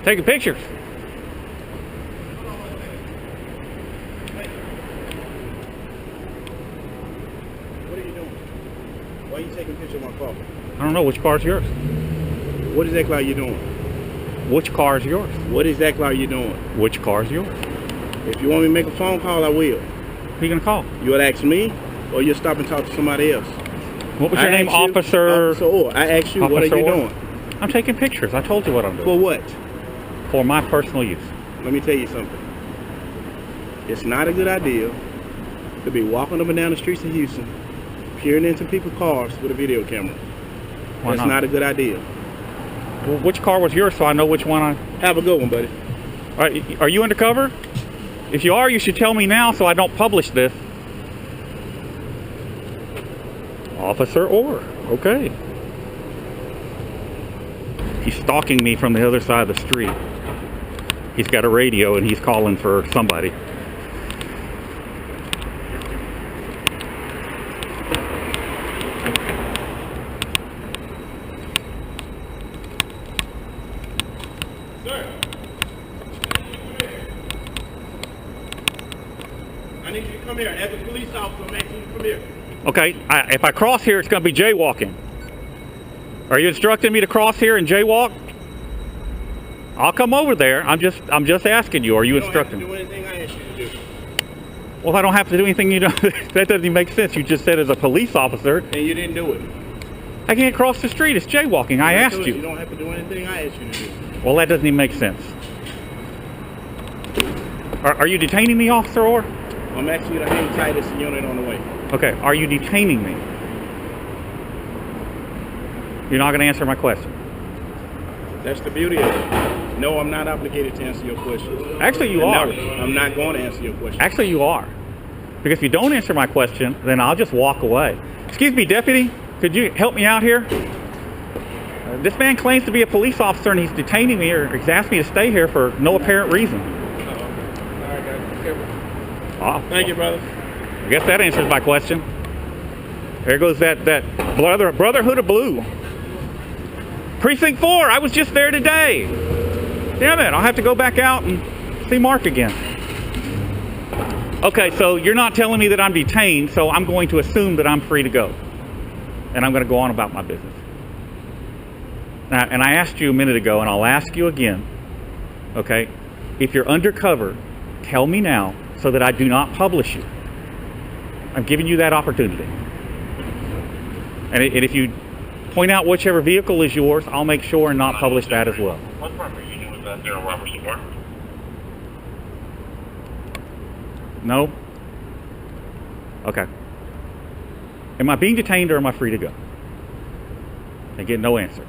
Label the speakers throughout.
Speaker 1: Taking pictures.
Speaker 2: What are you doing? Why are you taking pictures of my car?
Speaker 1: I don't know. Which car is yours?
Speaker 2: What exactly are you doing?
Speaker 1: Which car is yours?
Speaker 2: What exactly are you doing?
Speaker 1: Which car is yours?
Speaker 2: If you want me to make a phone call, I will.
Speaker 1: Who you gonna call?
Speaker 2: You'll ask me, or you'll stop and talk to somebody else.
Speaker 1: What was your name, Officer?
Speaker 2: Officer Orr. I asked you, what are you doing?
Speaker 1: I'm taking pictures. I told you what I'm doing.
Speaker 2: For what?
Speaker 1: For my personal use.
Speaker 2: Let me tell you something. It's not a good idea to be walking up and down the streets of Houston, peering into people's cars with a video camera.
Speaker 1: Why
Speaker 2: That's not a good idea.
Speaker 1: Well, which car was yours so I know which one I...
Speaker 2: Have a good one, buddy.
Speaker 1: All right, are you undercover? If you are, you should tell me now so I don't publish this. Officer Orr. Okay. He's stalking me from the other side of the street. He's got a radio and he's calling for somebody.
Speaker 2: Sir. I need you to come here. As a police officer, I'm asking you to come here.
Speaker 1: Okay, if I cross here, it's going to be jaywalking. Are you instructing me to cross here and jaywalk? I'll come over there. I'm just asking you. Are you instructing me?
Speaker 2: You don't have to do anything I ask you to do.
Speaker 1: Well, if I don't have to do anything, you don't. That doesn't even make sense. You just said as a police officer.
Speaker 2: And you didn't do it.
Speaker 1: I can't cross the street. It's jaywalking. I asked you.
Speaker 2: You don't have to do anything I asked you to do.
Speaker 1: Well, that doesn't even make sense. Are you detaining me, Officer Orr?
Speaker 2: I'm asking you to hang tight. It's the unit on the way.
Speaker 1: Okay. Are you detaining me? You're not going to answer my question.
Speaker 2: That's the beauty of it. No, I'm not obligated to answer your question.
Speaker 1: Actually, you are.
Speaker 2: No, I'm not going to answer your question.
Speaker 1: Actually, you are. Because if you don't answer my question, then I'll just walk away. Excuse me, Deputy. Could you help me out here? This man claims to be a police officer and he's detaining me or he's asked me to stay here for no apparent reason.
Speaker 2: All right, guys.
Speaker 1: Oh,
Speaker 2: Thank you, brother.
Speaker 1: I guess that answers my question. There goes that Brotherhood of Blue. Precinct 4, I was just there today. Damn it, I'll have to go back out and see Mark again. Okay, so you're not telling me that I'm detained, so I'm going to assume that I'm free to go. And I'm going to go on about my business. Now, and I asked you a minute ago, and I'll ask you again, okay? If you're undercover, tell me now so that I do not publish you. I'm giving you that opportunity. And if you point out whichever vehicle is yours, I'll make sure and not publish that as well.
Speaker 3: What part are you doing with that there, Robert Support?
Speaker 1: No? Okay. Am I being detained or am I free to go? I get no answer.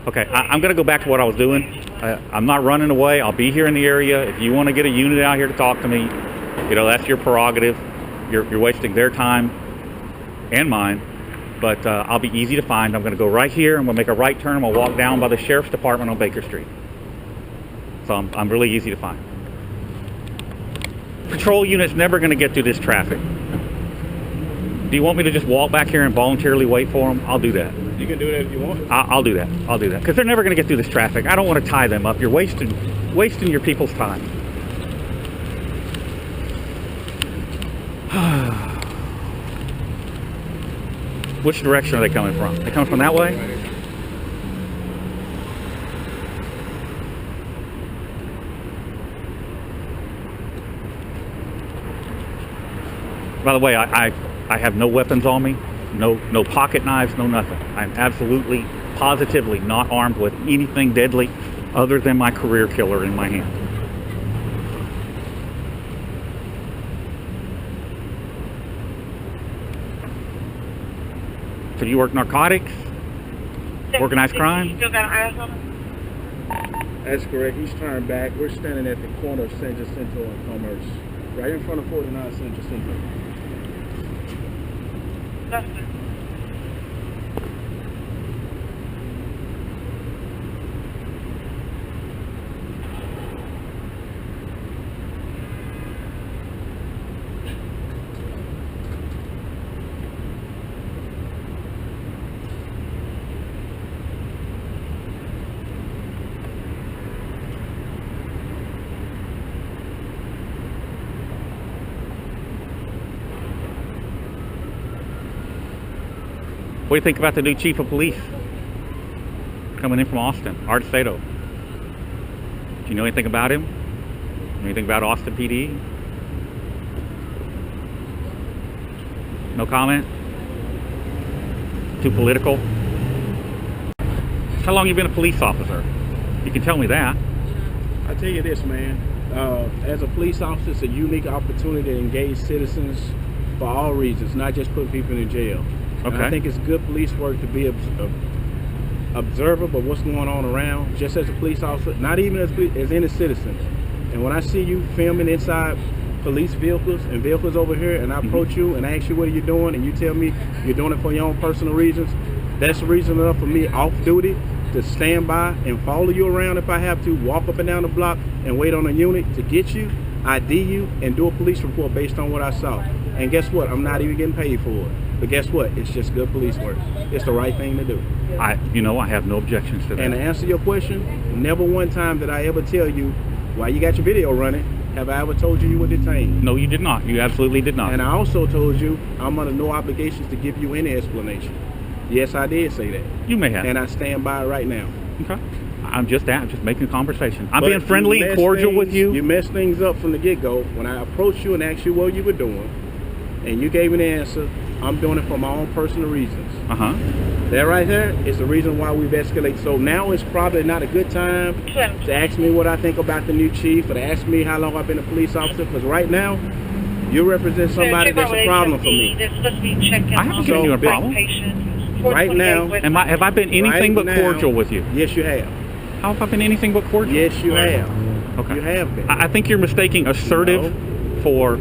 Speaker 1: Okay, I'm going to go back to what I was doing. I'm not running away. I'll be here in the area. If you want to get a unit out here to talk to me, you know, that's your prerogative. You're wasting their time and mine. But I'll be easy to find. I'm going to go right here. I'm going to make a right turn. I'm going to walk down by the Sheriff's Department on Baker Street. So I'm really easy to find. Patrol unit's never going to get through this traffic. Do you want me to just walk back here and voluntarily wait for them? I'll do that.
Speaker 2: You can do that if you want.
Speaker 1: I'll do that. I'll do that. Because they're never going to get through this traffic. I don't want to tie them up. You're wasting your people's time. Which direction are they coming from? They coming from that way? By the way, I have no weapons on me, no pocket knives, no nothing. I'm absolutely, positively not armed with anything deadly other than my career killer in my hand. So you work narcotics? Organized crime?
Speaker 4: You still got an iron on him?
Speaker 2: That's correct. He's turned back. We're standing at the corner of St. Jacinto and Commerce. Right in front of 49 St. Jacinto.
Speaker 4: That's it.
Speaker 1: What do you think about the new chief of police coming in from Austin, Artesato? Do you know anything about him? Anything about Austin PD? No comment? Too political? How long you been a police officer? You can tell me that.
Speaker 2: I tell you this, man. As a police officer, it's a unique opportunity to engage citizens for all reasons, not just put people in jail. And
Speaker 1: Okay.
Speaker 2: I think it's good police work to be observer of what's going on around, just as a police officer, not even as any citizen. And when I see you filming inside police vehicles and vehicles over here, and I approach you and ask you what are you doing, and you tell me you're doing it for your own personal reasons, that's reason enough for me off duty to stand by and follow you around if I have to, walk up and down the block and wait on a unit to get you, ID you, and do a police report based on what I saw. And guess what? I'm not even getting paid for it. But guess what? It's just good police work. It's the right thing to do.
Speaker 1: I have no objections to that.
Speaker 2: And to answer your question, never one time did I ever tell you, while you got your video running, have I ever told you you were detained.
Speaker 1: No, you did not. You absolutely did not.
Speaker 2: And I also told you I'm under no obligations to give you any explanation. Yes, I did say that.
Speaker 1: You may have.
Speaker 2: And I stand by it right now.
Speaker 1: Okay. I'm just making conversation. I'm
Speaker 2: But
Speaker 1: being friendly
Speaker 2: you
Speaker 1: and cordial with you.
Speaker 2: You messed things up from the get-go. When I approached you and asked you what you were doing, and you gave me the answer, I'm doing it for my own personal reasons. That right there is the reason why we've escalated. So now it's probably not a good time to ask me what I think about the new chief, or to ask me how long I've been a police officer, because right now, you represent somebody that's a problem for me.
Speaker 1: I haven't given you a problem.
Speaker 2: Right now,
Speaker 1: Have I been anything
Speaker 2: right
Speaker 1: but
Speaker 2: now,
Speaker 1: cordial with you?
Speaker 2: Yes, you have.
Speaker 1: How have I been anything but cordial?
Speaker 2: Yes, you have.
Speaker 1: Okay.
Speaker 2: You have been.
Speaker 1: I think you're mistaking assertive for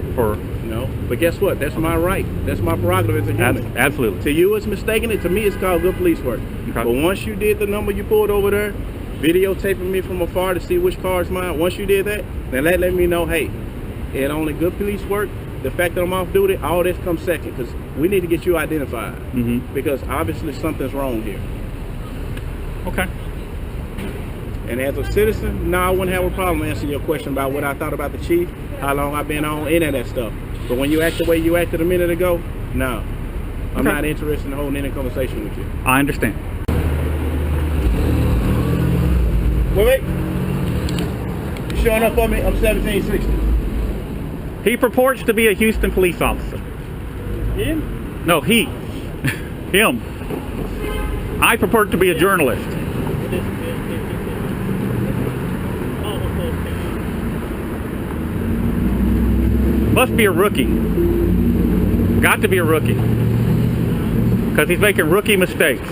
Speaker 2: No, but guess what? That's my right. That's my prerogative as a human.
Speaker 1: Absolutely.
Speaker 2: To you, it's mistaken it. To me, it's called good police work.
Speaker 1: Okay.
Speaker 2: But once you did the number you pulled over there, videotaping me from afar to see which car is mine, once you did that, then let me know, hey, it only good police work. The fact that I'm off duty, all this comes second, because we need to get you identified. Because obviously something's wrong here.
Speaker 1: Okay.
Speaker 2: And as a citizen, no, I wouldn't have a problem answering your question about what I thought about the chief, how long I've been on, any of that stuff. But when you act the way you acted a minute ago, no. I'm not interested in holding any conversation with you.
Speaker 1: I understand.
Speaker 2: Wait. You showing up for me? I'm 1760.
Speaker 1: He purports to be a Houston police officer.
Speaker 2: Him?
Speaker 1: No, he. Him. I purport to be a journalist. Must be a rookie. Got to be a rookie. Because he's making rookie mistakes.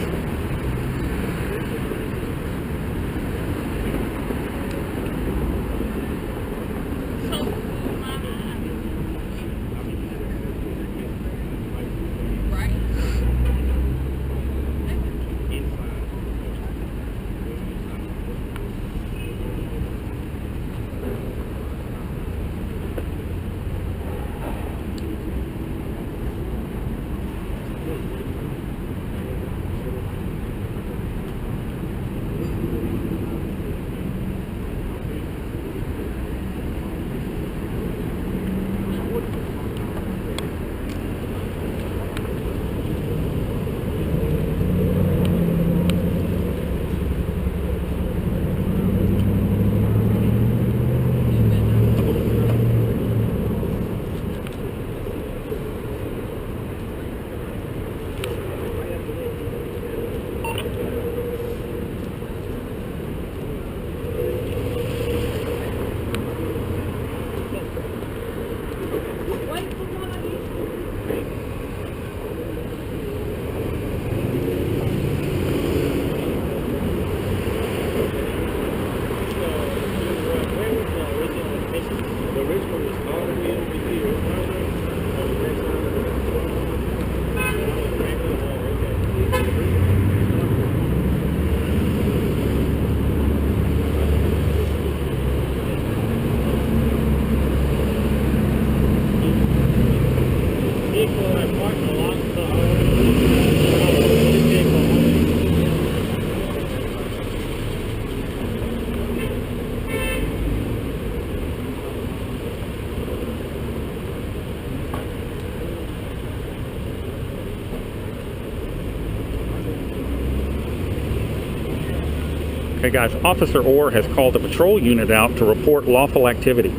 Speaker 1: Okay, guys, Officer Orr has called the patrol unit out to report lawful activity.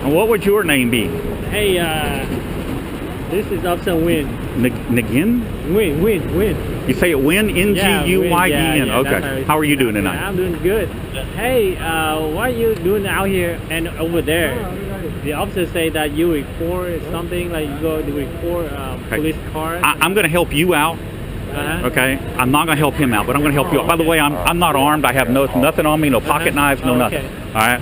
Speaker 1: And what would your name be?
Speaker 4: Hey, this is Officer Win.
Speaker 1: Nagin?
Speaker 4: Win.
Speaker 1: You say it Win? N-G-U-Y-E-N.
Speaker 4: Yeah,
Speaker 1: okay. How are you doing tonight?
Speaker 4: I'm doing good. Hey, what are you doing out here and over there? The officer say that you report something, like you go to report police cars.
Speaker 1: I'm going to help you out. Okay, I'm not going to help him out, but I'm going to help you out. By the way, I'm not armed. I have nothing on me, no pocket knives, no nothing. All right.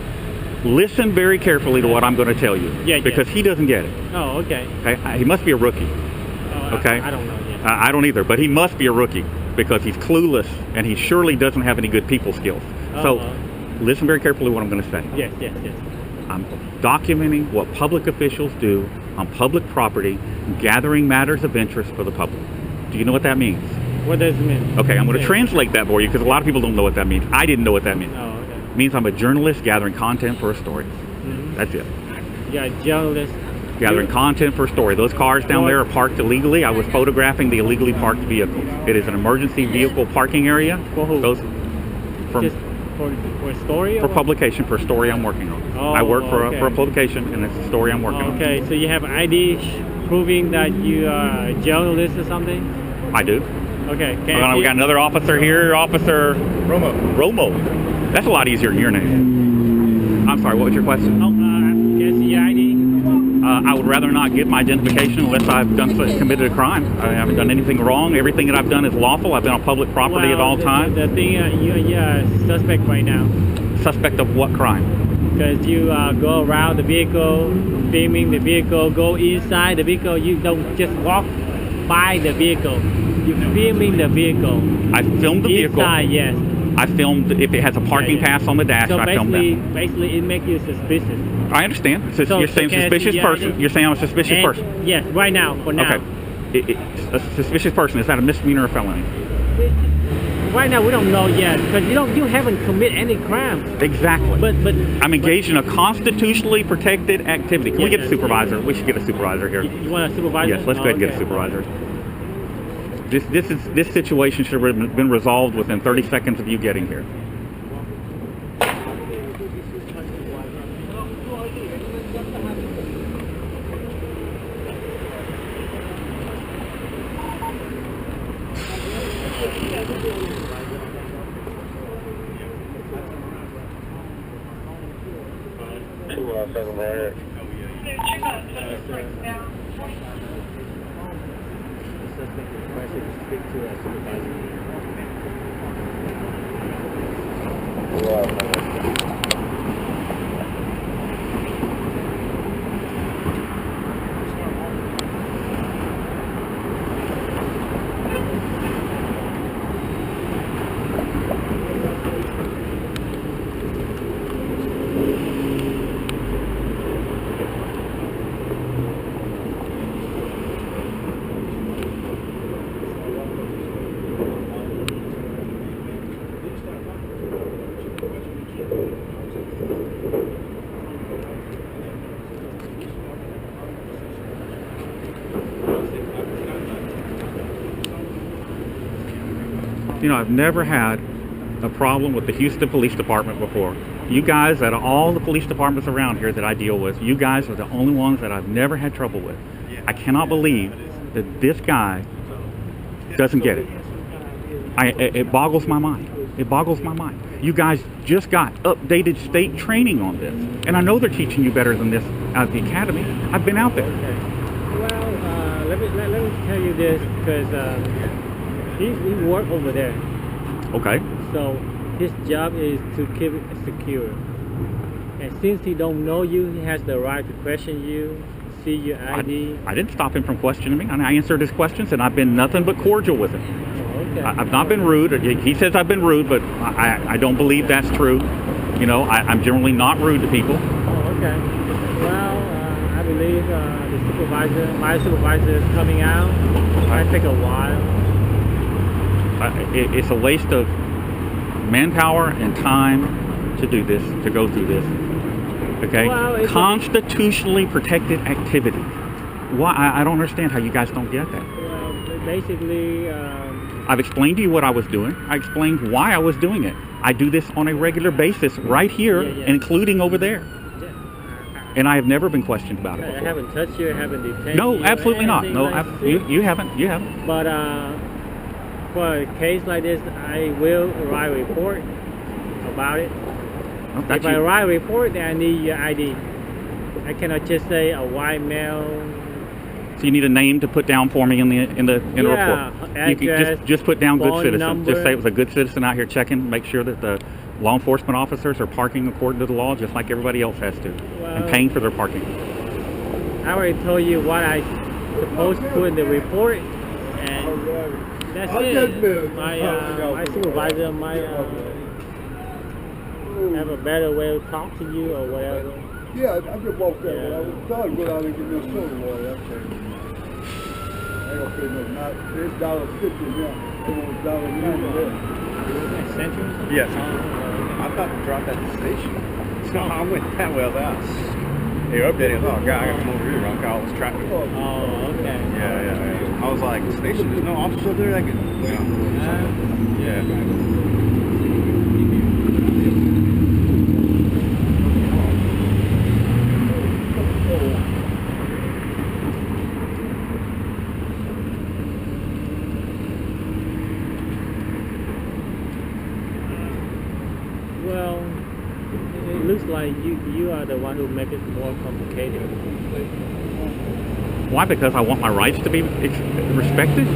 Speaker 1: Listen very carefully to what I'm going to tell you, because he doesn't get it.
Speaker 4: Oh, okay.
Speaker 1: Okay, he must be a rookie. Okay,
Speaker 4: I don't know yet.
Speaker 1: I don't either, but he must be a rookie because he's clueless and he surely doesn't have any good people skills. So, listen very carefully to what I'm going to say.
Speaker 4: Yes.
Speaker 1: I'm documenting what public officials do on public property, gathering matters of interest for the public. Do you know what that means?
Speaker 4: What does it mean?
Speaker 1: Okay, I'm going to translate that for you because a lot of people don't know what that means. I didn't know what that means.
Speaker 4: Oh, okay.
Speaker 1: It means I'm a journalist gathering content for a story. That's it.
Speaker 4: You're a journalist.
Speaker 1: Gathering content for a story. Those cars down there are parked illegally. I was photographing the illegally parked vehicles. It is an emergency vehicle parking area.
Speaker 4: For who?
Speaker 1: Those
Speaker 4: Just for a story?
Speaker 1: for publication, for a story I'm working on.
Speaker 4: Oh,
Speaker 1: I work for
Speaker 4: okay.
Speaker 1: a publication, and it's a story I'm working on.
Speaker 4: Okay, so you have ID proving that you are a journalist or something?
Speaker 1: I do.
Speaker 4: Okay.
Speaker 1: Hold on, we got another officer here, Officer Romo. That's a lot easier than your name. I'm sorry, what was your question?
Speaker 4: Can I see your ID?
Speaker 1: I would rather not give my identification unless I've committed a crime. I haven't done anything wrong. Everything that I've done is lawful. I've been on public property at all times.
Speaker 4: The thing, you're a suspect right now.
Speaker 1: Suspect of what crime?
Speaker 4: Because you go around the vehicle, filming the vehicle, go inside the vehicle. You don't just walk by the vehicle. You're filming the vehicle.
Speaker 1: I filmed the vehicle.
Speaker 4: Inside, yes.
Speaker 1: I filmed if it has a parking pass on the dash.
Speaker 4: So
Speaker 1: I filmed that.
Speaker 4: basically, it makes you suspicious.
Speaker 1: I understand. So you're saying
Speaker 4: can I
Speaker 1: suspicious
Speaker 4: see
Speaker 1: person.
Speaker 4: ID?
Speaker 1: You're saying I'm a suspicious person.
Speaker 4: Yes, right now, for now.
Speaker 1: Okay. A suspicious person, is that a misdemeanor or felony?
Speaker 4: Right now, we don't know yet because you haven't committed any crime.
Speaker 1: Exactly.
Speaker 4: But
Speaker 1: I'm engaged in a constitutionally protected activity. Can we get a supervisor? We should get a supervisor here.
Speaker 4: You want a supervisor?
Speaker 1: Yes, let's go ahead and get a supervisor. This situation should have been resolved within 30 seconds of you getting here. You know, I've never had a problem with the Houston Police Department before. You guys, out of all the police departments around here that I deal with, you guys are the only ones that I've never had trouble with. I cannot believe that this guy doesn't get it. It boggles my mind. It boggles my mind. You guys just got updated state training on this, and I know they're teaching you better than this out at the academy. I've been out there.
Speaker 4: Okay. Well, let me tell you this, because he works over there.
Speaker 1: Okay.
Speaker 4: So his job is to keep it secure. And since he don't know you, he has the right to question you, see your ID.
Speaker 1: I didn't stop him from questioning me, and I answered his questions, and I've been nothing but cordial with him.
Speaker 4: Okay.
Speaker 1: I've not been rude. He says I've been rude, but I don't believe that's true. You know, I'm generally not rude to people.
Speaker 4: Oh, okay. Well, I believe my supervisor is coming out. It might take a while.
Speaker 1: It's a waste of manpower and time to do this, to go through this. Okay?
Speaker 4: Well,
Speaker 1: Constitutionally protected activity. Why? I don't understand how you guys don't get that.
Speaker 4: Well, basically,
Speaker 1: I've explained to you what I was doing. I explained why I was doing it. I do this on a regular basis right here, including over there. And I have never been questioned about it
Speaker 4: I
Speaker 1: before.
Speaker 4: haven't touched you, I haven't detained you.
Speaker 1: No, absolutely not. No,
Speaker 4: like
Speaker 1: you haven't. You haven't.
Speaker 4: But for a case like this, I will write a report about it.
Speaker 1: Oh, that's
Speaker 4: If I
Speaker 1: you.
Speaker 4: write a report, then I need your ID. I cannot just say a white male.
Speaker 1: So you need a name to put down for me in the report. You can
Speaker 4: Address,
Speaker 1: just put down good
Speaker 4: phone
Speaker 1: citizen.
Speaker 4: number.
Speaker 1: Just say it was a good citizen out here checking, make sure that the law enforcement officers are parking according to the law, just like everybody else has to, and paying for their parking.
Speaker 4: I already told you what I supposed to put in the report, and that's it. My supervisor might have a better way to talk to you or whatever.
Speaker 5: Yeah, I just walked out. I was trying to go out and get me a soda water. That's it. I ain't gonna pay no not $8.50 now. It was $1.90 there.
Speaker 4: Central?
Speaker 6: Yes. I thought to drop at the station. So I went that way. I was out. They were updating. Oh, God, I got to come over here. I'll call this traffic.
Speaker 4: Oh, okay.
Speaker 6: Yeah. I was like, the station, there's no officer there that can, yeah.
Speaker 4: Well, it looks like you are the one who make it more complicated.
Speaker 1: Why? Because I want my rights to be respected.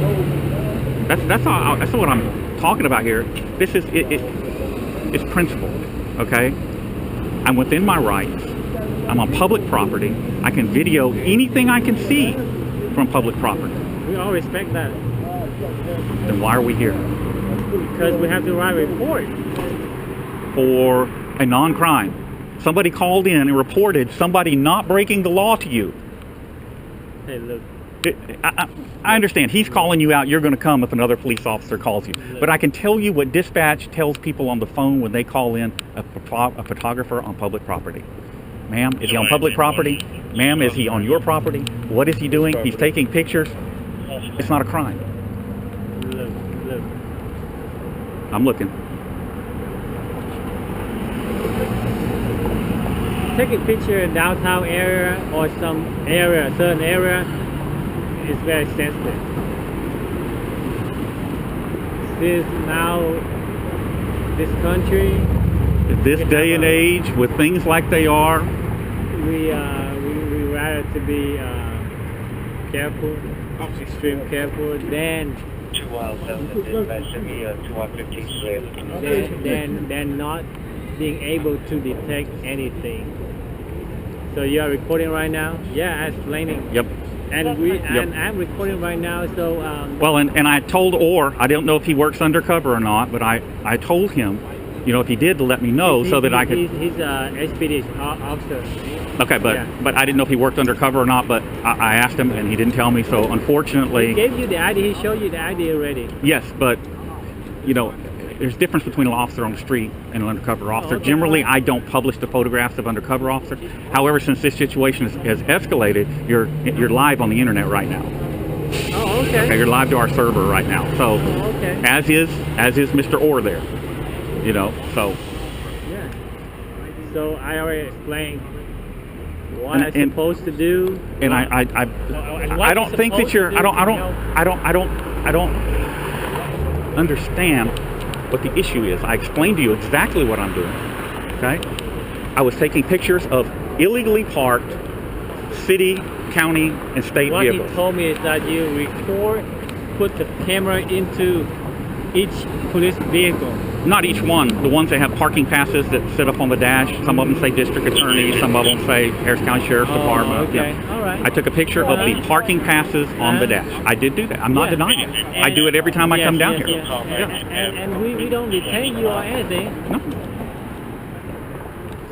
Speaker 1: That's what I'm talking about here. This is it's principle. Okay, I'm within my rights. I'm on public property. I can video anything I can see from public property.
Speaker 4: We all respect that
Speaker 1: Then why are we here?
Speaker 4: because we have to write a report.
Speaker 1: For a non-crime. Somebody called in and reported somebody not breaking the law to you.
Speaker 4: Hey, look.
Speaker 1: I understand. He's calling you out. You're going to come if another police officer calls you. But I can tell you what dispatch tells people on the phone when they call in a photographer on public property. Ma'am, is he on public property? Ma'am, is he on your property? What is he doing? He's taking pictures. It's not a crime.
Speaker 4: Look.
Speaker 1: I'm looking.
Speaker 4: Take a picture in downtown area or some area, certain area, is very sensitive. Since now, this country,
Speaker 1: In this day and age, with things like they are,
Speaker 4: we rather to be careful, extreme careful, than
Speaker 3: 2 miles south of dispatch, send me 2115 clear.
Speaker 4: than not being able to detect anything. So you are recording right now? Yeah, I'm explaining.
Speaker 1: yep.
Speaker 4: And I'm recording right now, so
Speaker 1: Well, and I told Orr, I don't know if he works undercover or not, but I told him, you know, if he did, to let me know so that I could.
Speaker 4: He's HPD officer.
Speaker 1: Okay, but I didn't know if he worked undercover or not, but I asked him and he didn't tell me, so
Speaker 4: He
Speaker 1: unfortunately.
Speaker 4: gave you the ID. He showed you the ID already.
Speaker 1: Yes, but, you know, there's a difference between an officer on the street and an undercover officer.
Speaker 4: okay.
Speaker 1: Generally, I don't publish the photographs of undercover officers. However, since this situation has escalated, you're live on the internet right now.
Speaker 4: Oh, okay.
Speaker 1: Okay, you're live to our server right now. So,
Speaker 4: Oh, okay.
Speaker 1: as is Mr. Orr there. You know, so
Speaker 4: Yeah. So I already explained what I'm supposed to do.
Speaker 1: And I don't think that you're. I don't understand what the issue is. I explained to you exactly what I'm doing. Okay, I was taking pictures of illegally parked city, county, and state
Speaker 4: What
Speaker 1: vehicles.
Speaker 4: he told me is that you record, put the camera into each police vehicle.
Speaker 1: Not each one. The ones that have parking passes that sit up on the dash. Some of them say district attorney. Some of them say Harris County Sheriff's Department.
Speaker 4: Okay,
Speaker 1: Yeah.
Speaker 4: all right.
Speaker 1: I took a picture of the parking passes on the dash. I did do that. I'm not denying it. I do it every time I come down here.
Speaker 4: And we don't detain you or anything.
Speaker 1: No.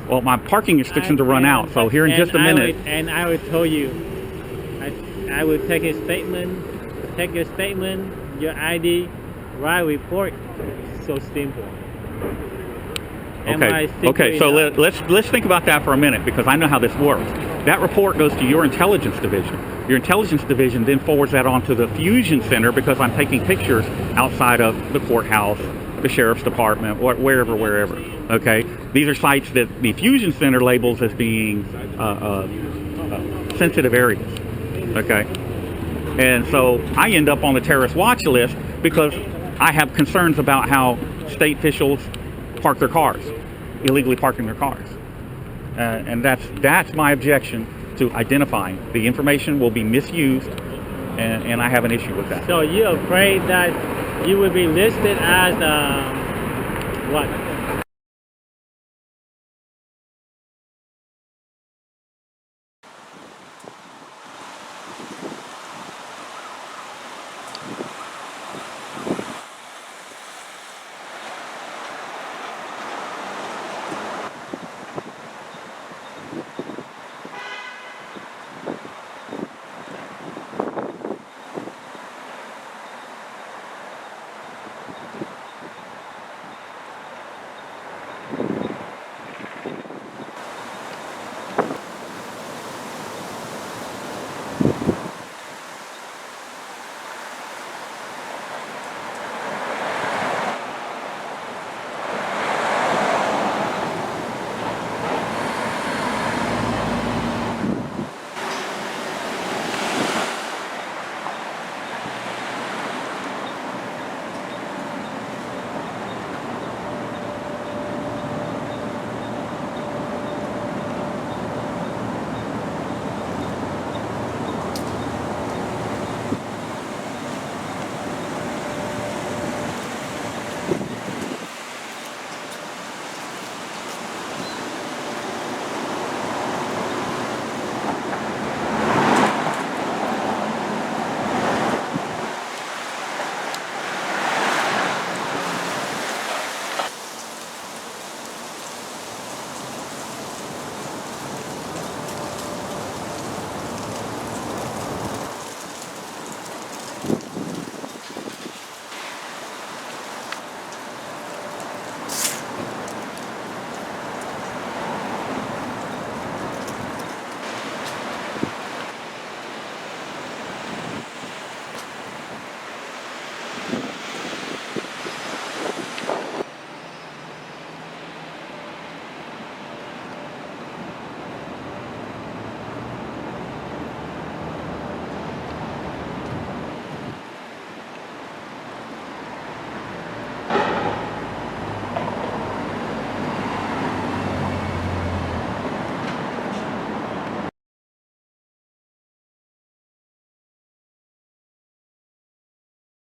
Speaker 1: Well, my parking is fixing to run out, so here in just a minute.
Speaker 4: I will tell you, I will take a statement, your ID, write report. So simple.
Speaker 1: Okay, so let's think about that for a minute, because I know how this works. That report goes to your intelligence division. Your intelligence division then forwards that on to the Fusion Center, because I'm taking pictures outside of the courthouse, the sheriff's department, wherever. Okay, these are sites that the Fusion Center labels as being sensitive areas. Okay, and so I end up on the terrorist watch list because I have concerns about how state officials park their cars, illegally parking their cars, and that's my objection to identifying. The information will be misused, and I have an issue with that.
Speaker 4: So you're afraid that you will be listed as what?